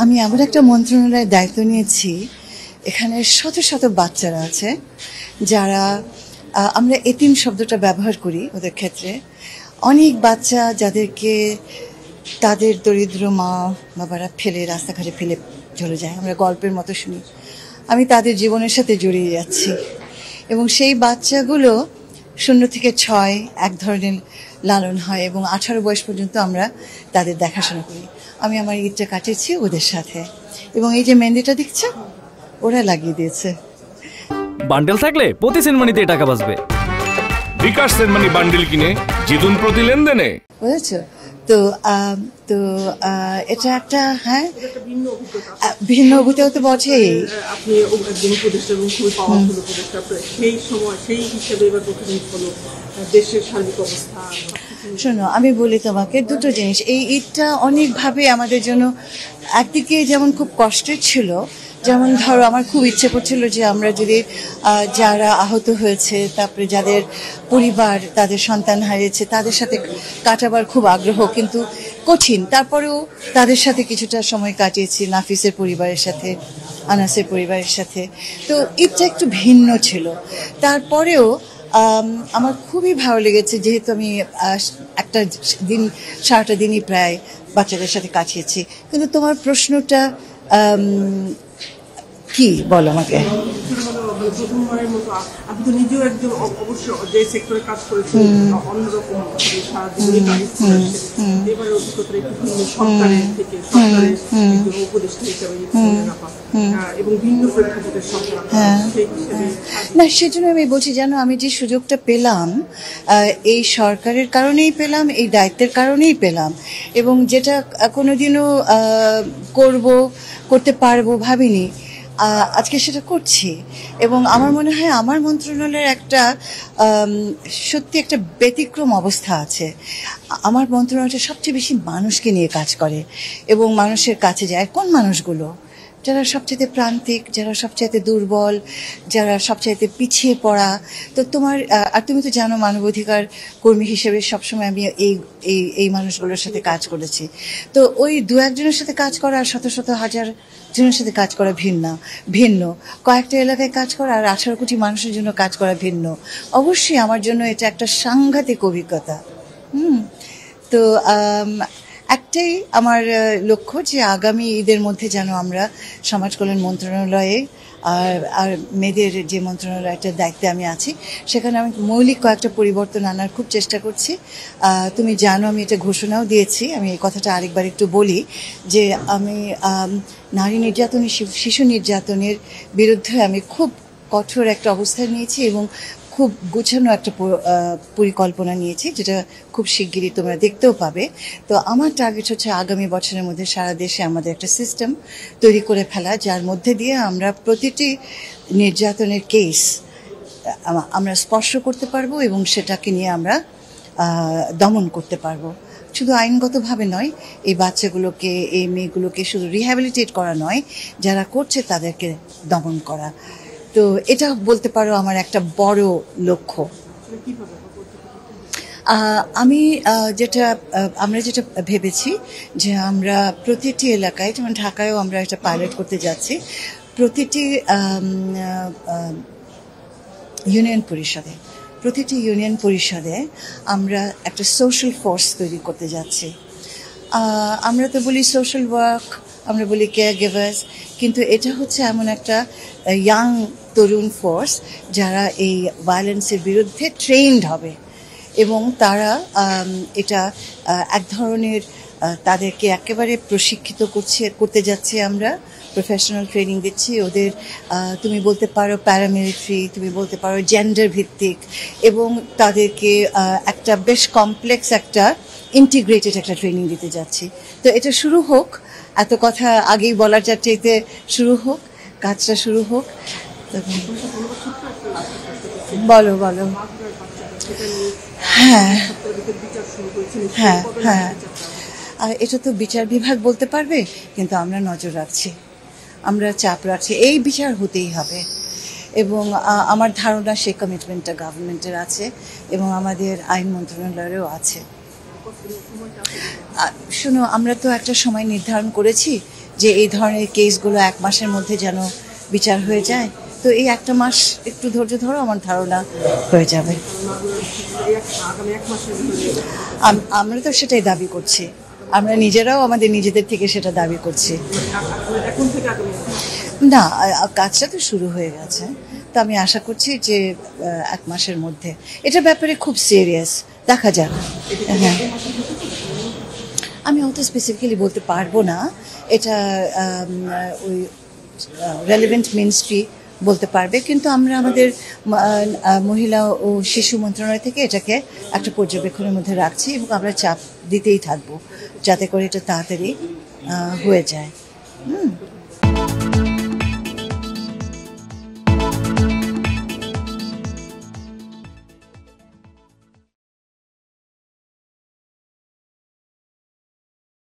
আমি এমন একটা মন্ত্রণালয়ের দায়িত্ব নিয়েছি, এখানে শত শত বাচ্চারা আছে যারা আমরা এতিম শব্দটা ব্যবহার করি ওদের ক্ষেত্রে। অনেক বাচ্চা যাদেরকে তাদের দরিদ্র মা বাবারা ফেলে রাস্তাঘাটে ফেলে চলে যায়, আমরা গল্পের মতো শুনি। আমি তাদের জীবনের সাথে জড়িয়ে যাচ্ছি এবং সেই বাচ্চাগুলো 0 থেকে 6 এক ধরনের লালন হয় এবং 18 বয়স পর্যন্ত আমরা তাদের দেখাশোনা করি। আমি আমার ঈদটা কাটিয়েছি ওদের সাথে এবং এই যে মেহেন্দিটা দেখছো ওরা লাগিয়ে দিয়েছে। বান্ডেল থাকলে প্রতি সেনমানিতে টাকা বাঁচবে। বিকাশ সেনমানি বান্ডেল কিনে জিতুন প্রতি লেনদেনে। বুঝেছো তো? তো এটা একটা ভিন্ন অভিজ্ঞতা তো বটেই। আপনি একজন উপদেষ্টা এবং খুবই পাওয়ারফুল উপদেষ্টা, সেই সময় সেই হিসেবে এবার প্রতিদিন হলো দেশের সার্বিক অবস্থা। শোনো, আমি বলি তোমাকে দুটো জিনিস। এই ঈদটা অনেকভাবে আমাদের জন্য একদিকে যেমন খুব কষ্টের ছিল, যেমন ধরো আমার খুব ইচ্ছে করছিল যে আমরা যদি যারা আহত হয়েছে, তারপরে যাদের পরিবার তাদের সন্তান হারিয়েছে তাদের সাথে কাটাবার খুব আগ্রহ, কিন্তু কঠিন। তারপরেও তাদের সাথে কিছুটা সময় কাটিয়েছি, নাফিসের পরিবারের সাথে, আনাসের পরিবারের সাথে। তো ঈদটা একটু ভিন্ন ছিল। তারপরেও আমার খুবই ভালো লেগেছে, যেহেতু আমি একটা দিন সারাটা দিনই প্রায় বাচ্চাদের সাথে কাটিয়েছি। কিন্তু তোমার প্রশ্নটা কি বলো আমাকে? প্রথমবারের মতো আপনি তো নিজেও একজন অবশ্য যে সেক্টরে কাজ করেছেন অন্যরকম এবারের অভিজ্ঞতা একটু ভিন্ন, সরকারের থেকে সরকারের উপদেষ্টা হিসাবে এবং ভিন্ন প্রেক্ষাপটের সরকার। না, সেজন্য আমি বলছি, জানো আমি যে সুযোগটা পেলাম এই সরকারের কারণেই পেলাম, এই দায়িত্বের কারণেই পেলাম, এবং যেটা কোনোদিনও করতে পারবো ভাবিনি, আজকে সেটা করছি। এবং আমার মনে হয় আমার মন্ত্রণালয়ের একটা সত্যি একটা ব্যতিক্রম অবস্থা আছে। আমার মন্ত্রণালয়টা সবচেয়ে বেশি মানুষকে নিয়ে কাজ করে এবং মানুষের কাছে যায়। কোন মানুষগুলো? যারা সবচাইতে প্রান্তিক, যারা সবচাইতে দুর্বল, যারা সবচাইতে পিছিয়ে পড়া। তো আর তুমি তো জানো, মানবাধিকার কর্মী হিসেবে সবসময় আমি এই মানুষগুলোর সাথে কাজ করেছি। তো ওই 2-1 জনের সাথে কাজ করা আর শত শত হাজার জনের সাথে কাজ করা ভিন্ন। কয়েকটা এলাকায় কাজ করা আর 18 কোটি মানুষের জন্য কাজ করা ভিন্ন। অবশ্যই আমার জন্য এটা একটা সাংঘাতিক অভিজ্ঞতা। তো একটাই আমার লক্ষ্য যে আগামী ঈদের মধ্যে যেন আমরা সমাজ কল্যাণ মন্ত্রণালয়ে আর মেয়েদের যে মন্ত্রণালয়টার দায়িত্বে আমি আছি, সেখানে আমি মৌলিক কয়েকটা পরিবর্তন আনার খুব চেষ্টা করছি। তুমি জানো আমি এটা ঘোষণাও দিয়েছি। আমি এই কথাটা আরেকবার একটু বলি যে আমি নারী নির্যাতন, শিশু নির্যাতনের বিরুদ্ধে আমি খুব কঠোর একটা অবস্থান নিয়েছি এবং খুব গুছানো একটা পরিকল্পনা নিয়েছি, যেটা খুব শিগগিরই তোমরা দেখতেও পাবে। তো আমার টার্গেট হচ্ছে আগামী বছরের মধ্যে সারা দেশে আমাদের একটা সিস্টেম তৈরি করে ফেলা, যার মধ্যে দিয়ে আমরা প্রতিটি নির্যাতনের কেস আমরা স্পর্শ করতে পারবো এবং সেটাকে নিয়ে আমরা দমন করতে পারবো। শুধু আইনগতভাবে নয়, এই বাচ্চাগুলোকে, এই মেয়েগুলোকে শুধু রিহ্যাবিলিটেট করা নয়, যারা করছে তাদেরকে দমন করা। তো এটা বলতে পারো আমার একটা বড় লক্ষ্য। আমরা যেটা ভেবেছি যে আমরা প্রতিটি এলাকায়, যেমন ঢাকায়ও আমরা এটা পাইলট করতে যাচ্ছি, প্রতিটি ইউনিয়ন পরিষদে আমরা একটা সোশ্যাল ফোর্স তৈরি করতে যাচ্ছি। আমরা তো বলি সোশ্যাল ওয়ার্ক, আমরা বলি কেয়ার গিভার্স, কিন্তু এটা হচ্ছে এমন একটা ইয়াং তরুণ ফোর্স যারা এই ভায়োলেন্সের বিরুদ্ধে ট্রেন্ড হবে এবং তারা এটা এক ধরনের তাদেরকে একেবারে প্রশিক্ষিত করতে যাচ্ছি। আমরা প্রফেশনাল ট্রেনিং দিচ্ছি ওদের। তুমি বলতে পারো প্যারামিলিটারি, তুমি বলতে পারো জেন্ডার ভিত্তিক, এবং তাদেরকে একটা বেশ কমপ্লেক্স একটা ইন্টিগ্রেটেড একটা ট্রেনিং দিতে যাচ্ছি। তো এটা শুরু হোক, এত কথা আগেই বলার চাইতে শুরু হোক, কাজটা শুরু হোক। বলো। হ্যাঁ, আর এটা তো বিচার বিভাগ বলতে পারবে, কিন্তু আমরা নজর রাখছি, আমরা চাপ রাখছি, এই বিচার হতেই হবে। এবং আমার ধারণা সেই কমিটমেন্টটা গভর্নমেন্টের আছে এবং আমাদের আইন মন্ত্রণালয়েরও আছে। শোনো, আমরা তো একটা সময় নির্ধারণ করেছি যে এই ধরনের কেসগুলো 1 মাসের মধ্যে যেন বিচার হয়ে যায়। তো এই 1টা মাস একটু ধৈর্য ধরো, আমার ধারণা হয়ে যাবে। আগামী 1 মাসের ভিতরে আমরা তো সেটাই দাবি করছি, আমরা নিজেরাও আমাদের নিজেদের থেকে সেটা দাবি করছি। এখন থেকে আগামী 1 মাস না, কাজটা তো শুরু হয়ে গেছে, তো আমি আশা করছি যে 1 মাসের মধ্যে। এটা ব্যাপারে খুব সিরিয়াস, দেখা যাক। হ্যাঁ, আমি অত স্পেসিফিক্যালি বলতে পারবো না, এটা ওই রেলেভেন্ট মিনিস্ট্রি বলতে পারবে, কিন্তু আমরা আমাদের মহিলা ও শিশু মন্ত্রণালয় থেকে এটাকে একটা পর্যবেক্ষণের মধ্যে রাখছি এবং আমরা চাপ দিতেই থাকবো যাতে করে এটা তাড়াতাড়ি হয়ে যায়।